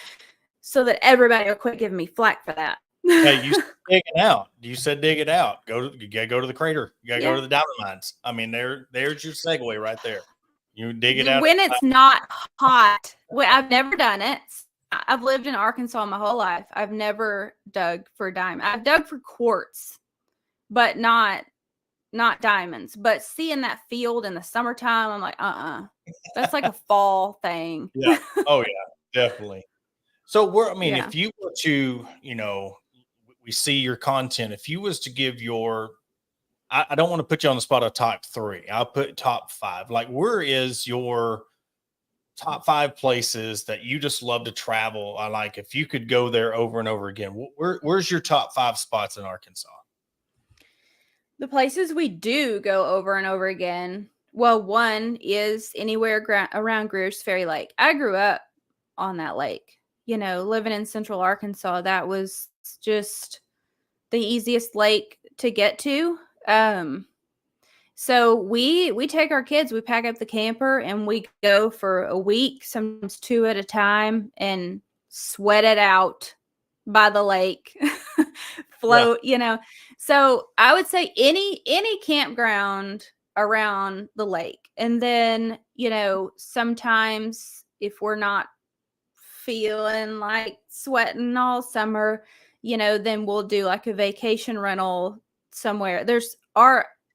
so that everybody will quit giving me flack for that. Hey, you said dig it out. You said dig it out. You gotta go to the crater. You gotta go to the diamond mines. I mean, there's your segue right there. You dig it out when it's not hot. Well, I've never done it. I've lived in Arkansas my whole life. I've never dug for diamond. I've dug for quartz, but not diamonds. But seeing that field in the summertime, I'm like, that's like a fall thing. Yeah. Oh yeah, definitely. So if you were to, we see your content. If you was to give I don't want to put you on the spot of top 3. I'll put top 5. Like, where is your top 5 places that you just love to travel? I like, if you could go there over and over again, where's your top 5 spots in Arkansas? The places we do go over and over again. Well, one is anywhere around Greer's Ferry Lake. I grew up on that lake, living in central Arkansas. That was just the easiest lake to get to. So we take our kids, we pack up the camper and we go for a week, sometimes 2 at a time, and sweat it out by the lake, float, So I would say any campground around the lake. And then, sometimes if we're not feeling like sweating all summer, then we'll do like a vacation rental somewhere.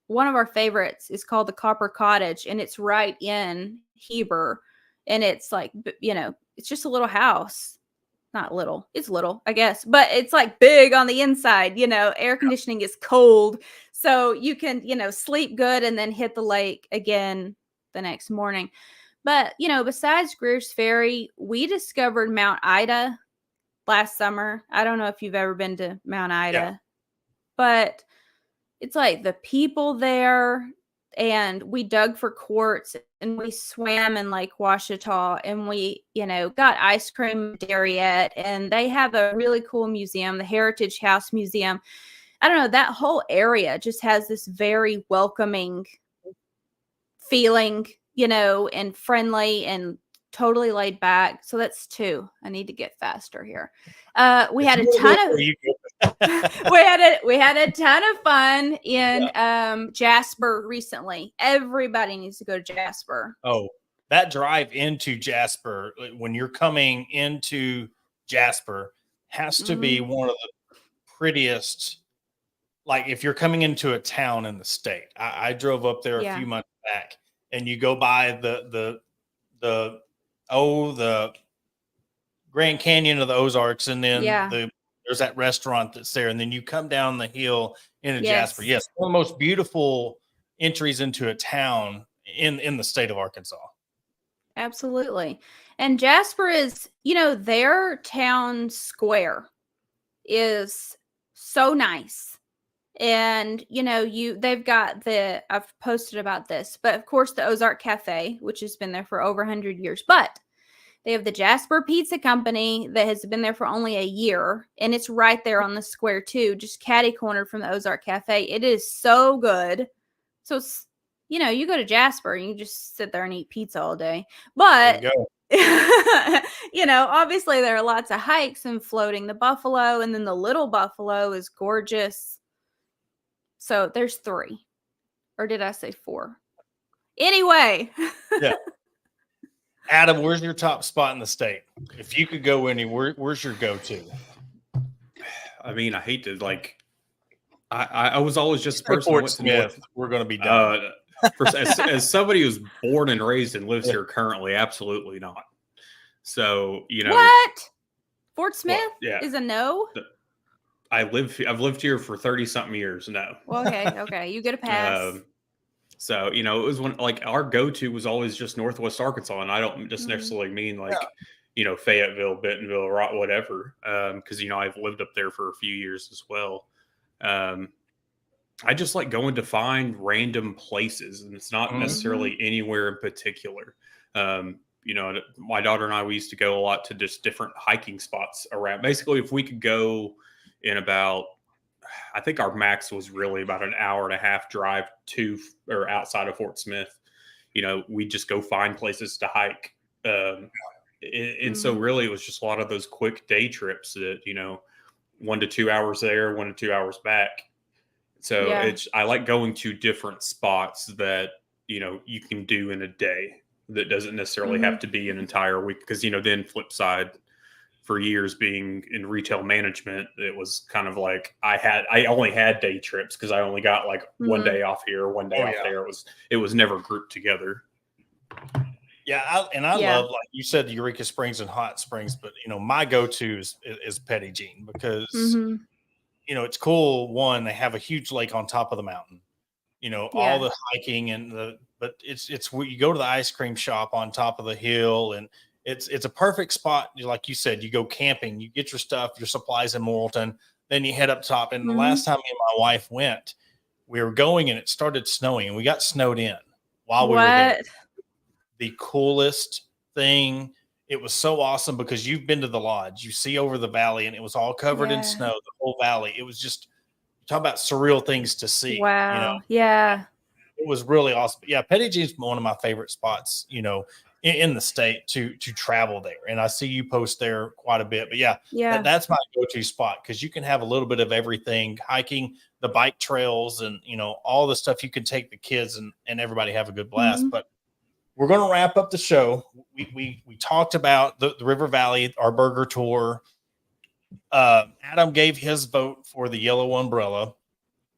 One of our favorites is called the Copper Cottage, and it's right in Heber, and it's like, it's just a little house not little. It's little, I guess, but it's like big on the inside. Air conditioning is cold. So you can, sleep good and then hit the lake again the next morning. But, besides Greer's Ferry, we discovered Mount Ida last summer. I don't know if you've ever been to Mount Ida, but it's like the people there, and we dug for quartz and we swam in Lake Washita, and we, got ice cream at Darriette, and they have a really cool museum, the Heritage House Museum. I don't know, that whole area just has this very welcoming feeling, and friendly and totally laid back. So that's 2. I need to get faster here. We had a ton of we had a ton of fun in Jasper recently. Everybody needs to go to Jasper. Oh, that drive into Jasper, when you're coming into Jasper, has to be one of the prettiest. Like if you're coming into a town in the state, I drove up there a few months back, and you go by the Grand Canyon of the Ozarks, and then there's that restaurant that's there, and then you come down the hill into Jasper. Yes, one of the most beautiful entries into a town in the state of Arkansas. Absolutely. And Jasper is, their town square is so nice. And, they've got I've posted about this, but of course the Ozark Cafe, which has been there for over 100 years, but they have the Jasper Pizza Company that has been there for only a year, and it's right there on the square too, just catty corner from the Ozark Cafe. It is so good. So it's, you go to Jasper and you just sit there and eat pizza all day. But obviously there are lots of hikes and floating the buffalo, and then the Little Buffalo is gorgeous. So there's 3. Or did I say 4? Anyway. Yeah. Adam, where's your top spot in the state? If you could go anywhere, where's your go-to? I mean, I hate to I was always just a person Fort Smith. We're going to be done. As somebody who's born and raised and lives here currently, absolutely not. So, what? Fort Smith is a no? I've lived here for 30 something years. No. Well, okay. You get a pass. So, it was our go-to was always just Northwest Arkansas. And I don't just necessarily mean Fayetteville, Bentonville, whatever. Cause I've lived up there for a few years as well. I just like going to find random places, and it's not necessarily anywhere in particular. My daughter and I, we used to go a lot to just different hiking spots around. Basically, if we could go in about, I think our max was really about an hour and a half drive to or outside of Fort Smith. We just go find places to hike. And so really it was just a lot of those quick day trips that, 1 to 2 hours there, 1 to 2 hours back. So I like going to different spots that, you can do in a day that doesn't necessarily have to be an entire week. Because, then flip side, for years being in retail management, it was kind of like I only had day trips because I only got like one day off here, one day off there. It was never grouped together. Yeah, I love, like you said, Eureka Springs and Hot Springs, but my go-to is Petit Jean because it's cool. One, they have a huge lake on top of the mountain. All the hiking but it's where you go to the ice cream shop on top of the hill, and it's a perfect spot. Like you said, you go camping, you get your stuff, your supplies in Morrilton, then you head up top. And the last time me and my wife went, we were going and it started snowing, and we got snowed in while we were there. The coolest thing. It was so awesome because you've been to the lodge, you see over the valley, and it was all covered in snow, the whole valley. It was just, talk about surreal things to see. Wow. Yeah. It was really awesome. Yeah. Petit Jean is one of my favorite spots, in the state to travel there. And I see you post there quite a bit, but that's my go-to spot because you can have a little bit of everything, hiking, the bike trails, and, all the stuff. You can take the kids and everybody have a good blast. But we're going to wrap up the show. We talked about the River Valley, our burger tour. Adam gave his vote for the yellow umbrella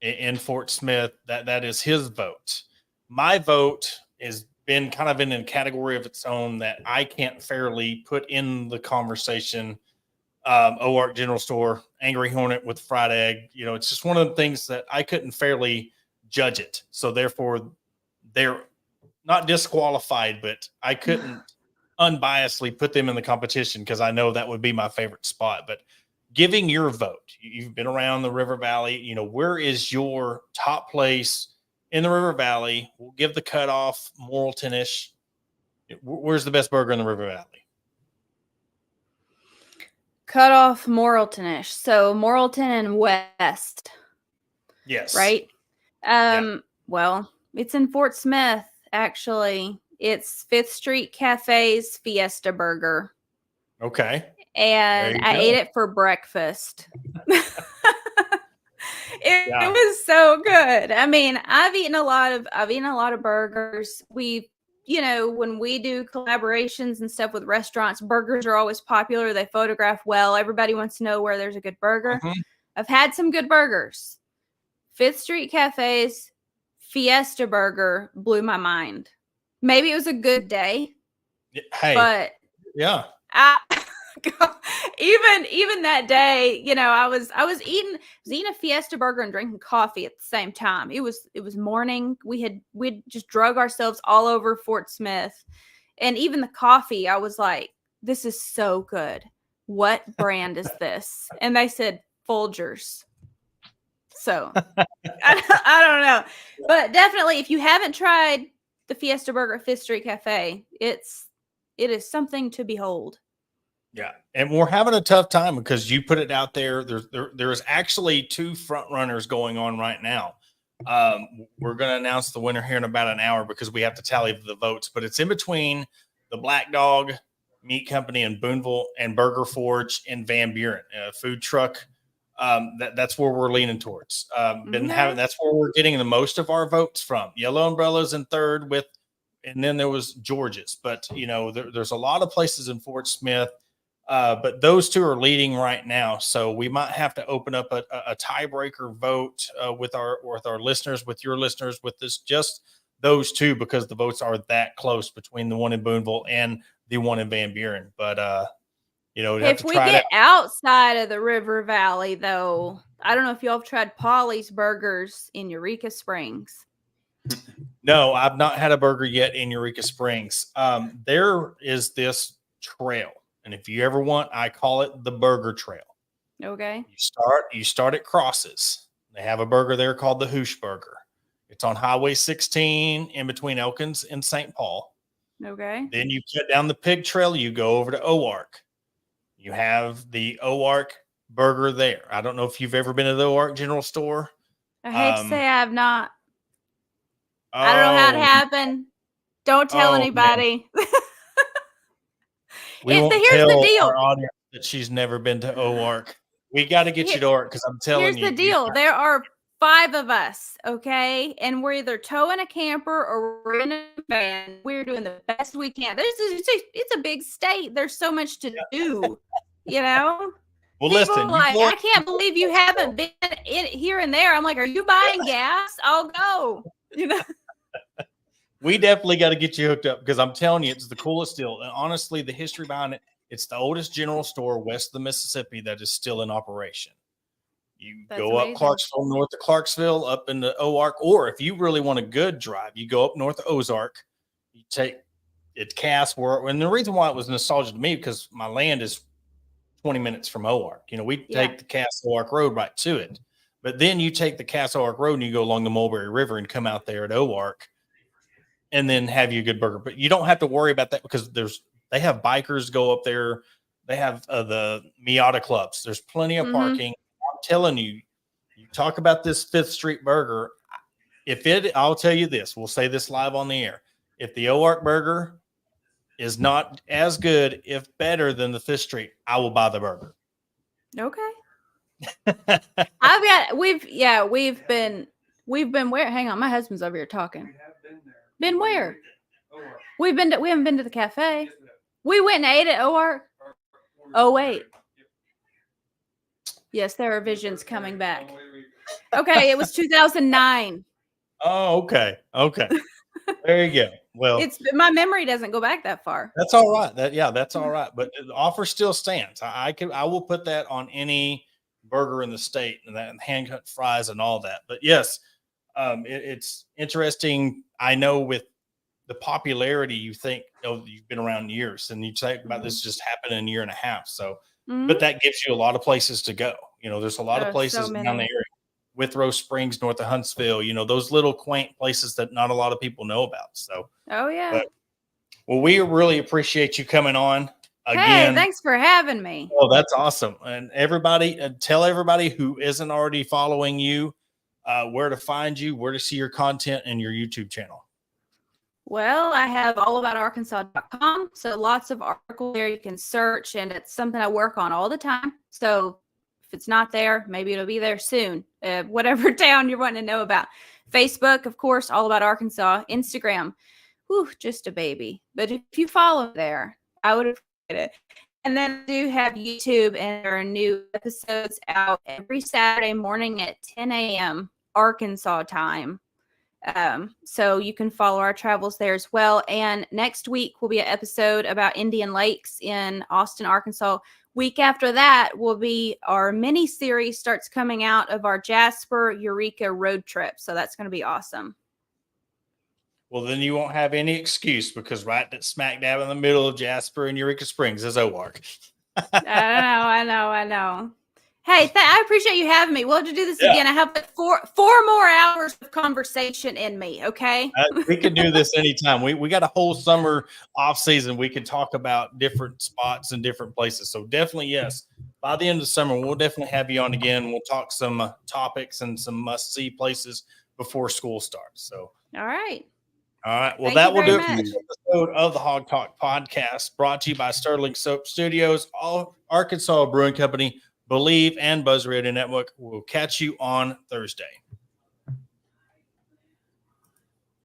in Fort Smith. That is his vote. My vote has been kind of in a category of its own that I can't fairly put in the conversation OARC General Store, Angry Hornet with fried egg. You know, it's just one of the things that I couldn't fairly judge it. So therefore, they're not disqualified, but I couldn't unbiasedly put them in the competition because I know that would be my favorite spot. But giving your vote, you've been around the River Valley. You know, where is your top place in the River Valley? We'll give the cutoff Morrilton-ish. Where's the best burger in the River Valley? Cut off Morrilton-ish. So Morrilton and West. Yes. Right? Well, it's in Fort Smith, actually. It's 5th Street Cafe's Fiesta Burger. Okay. And I ate it for breakfast. It was so good. I mean, I've eaten a lot of burgers. When we do collaborations and stuff with restaurants, burgers are always popular. They photograph well. Everybody wants to know where there's a good burger. Mm-hmm. I've had some good burgers. 5th Street Cafe's Fiesta Burger blew my mind. Maybe it was a good day. Hey. But yeah. Even that day, I was eating a Fiesta burger and drinking coffee at the same time. It was morning. We'd just drug ourselves all over Fort Smith, and even the coffee, I was like, "This is so good. What brand is this?" And they said Folgers. So I don't know, but definitely, if you haven't tried the Fiesta Burger at 5th Street Cafe, it is something to behold. Yeah, and we're having a tough time because you put it out there. There's actually 2 front runners going on right now. We're going to announce the winner here in about an hour because we have to tally the votes. But it's in between the Black Dog Meat Company in Boonville and Burger Forge in Van Buren, a food truck. That's where we're leaning towards. That's where we're getting the most of our votes from. Yellow Umbrella's in third and then there was George's. But there's a lot of places in Fort Smith. But those 2 are leading right now, so we might have to open up a tiebreaker vote with our listeners, with your listeners, with just those 2 because the votes are that close between the one in Boonville and the one in Van Buren. But if we get outside of the River Valley, though, I don't know if y'all have tried Polly's Burgers in Eureka Springs. No, I've not had a burger yet in Eureka Springs. There is this trail. And if you ever want, I call it the Burger Trail. Okay. You start at Crosses. They have a burger there called the Hoosh Burger. It's on Highway 16 in between Elkins and St. Paul. Okay. Then you cut down the Pig Trail. You go over to OARC. You have the OARC burger there. I don't know if you've ever been to the OARC General Store. I hate to say I have not. I don't know how it happened. Don't tell anybody. Here's the deal. Our audience that she's never been to OARC. We got to get you to OARC because I'm telling you. Here's the deal. There are 5 of us, okay? And we're either towing a camper or we're in a van. We're doing the best we can. It's a big state. There's so much to do, Well, listen. I can't believe you haven't been in here and there. I'm like, are you buying gas? I'll go, We definitely got to get you hooked up because I'm telling you, it's the coolest deal. And honestly, the history behind it, it's the oldest general store west of the Mississippi that is still in operation. That's amazing. Up Clarksville, north of Clarksville, up into OARC, or if you really want a good drive, you go up north of Ozark. You take it Cass, and the reason why it was nostalgic to me because my land is 20 minutes from OARC. We take the Cass OARC Road right to it, but then you take the Cass OARC Road and you go along the Mulberry River and come out there at OARC. And then have you a good burger. But you don't have to worry about that because they have bikers go up there. They have the Miata clubs. There's plenty of parking. I'm telling you, you talk about this 5th Street burger. I'll tell you this, we'll say this live on the air. If the OARC burger is not as good, if better than the 5th Street, I will buy the burger. Okay. We've been where? Hang on. My husband's over here talking. Been where? We haven't been to the cafe. We went and ate at OARC. Oh, wait. Yes, there are visions coming back. Okay, it was 2009. Oh, okay. There you go. Well, It's my memory doesn't go back that far. that's all right. That's all right. But the offer still stands. I will put that on any burger in the state, and that hand cut fries and all that. But yes, it's interesting. I know with the popularity, you think, oh, you've been around years, and you talk about this just happened in a year and a half. So, but that gives you a lot of places to go. There's a lot of places so down many. the area. Withrow Springs, north of Huntsville, those little quaint places that not a lot of people know about. So, Oh yeah. but, well, we really appreciate you coming on Hey, again. thanks for having me. Oh, that's awesome. And everybody, tell everybody who isn't already following you where to find you, where to see your content and your YouTube channel. Well, I have allaboutarkansas.com. So lots of articles there you can search, and it's something I work on all the time. So if it's not there, maybe it'll be there soon. Whatever town you're wanting to know about. Facebook, of course, All About Arkansas. Instagram, just a baby. But if you follow there, I would appreciate it. And then I do have YouTube, and there are new episodes out every Saturday morning at 10 a.m. Arkansas time. So you can follow our travels there as well. And next week will be an episode about Indian Lakes in Austin, Arkansas. Week after that will be our mini series starts coming out of our Jasper Eureka road trip. So that's going to be awesome. Well, then you won't have any excuse, because right smack dab in the middle of Jasper and Eureka Springs is Hawg. I know. Hey, I appreciate you having me. We'll have to do this again. I have four more hours of conversation in me. Okay. We can do this anytime. We got a whole summer off season. We can talk about different spots and different places. So definitely, yes, by the end of the summer, we'll definitely have you on again. We'll talk some topics and some must see places before school starts. So, all right. Well, that will do it for this episode of the Hawg Talk podcast, brought to you by Sterling Soap Studios, All Arkansas Brewing Company, Believe, and Buzz Radio Network. We'll catch you on Thursday.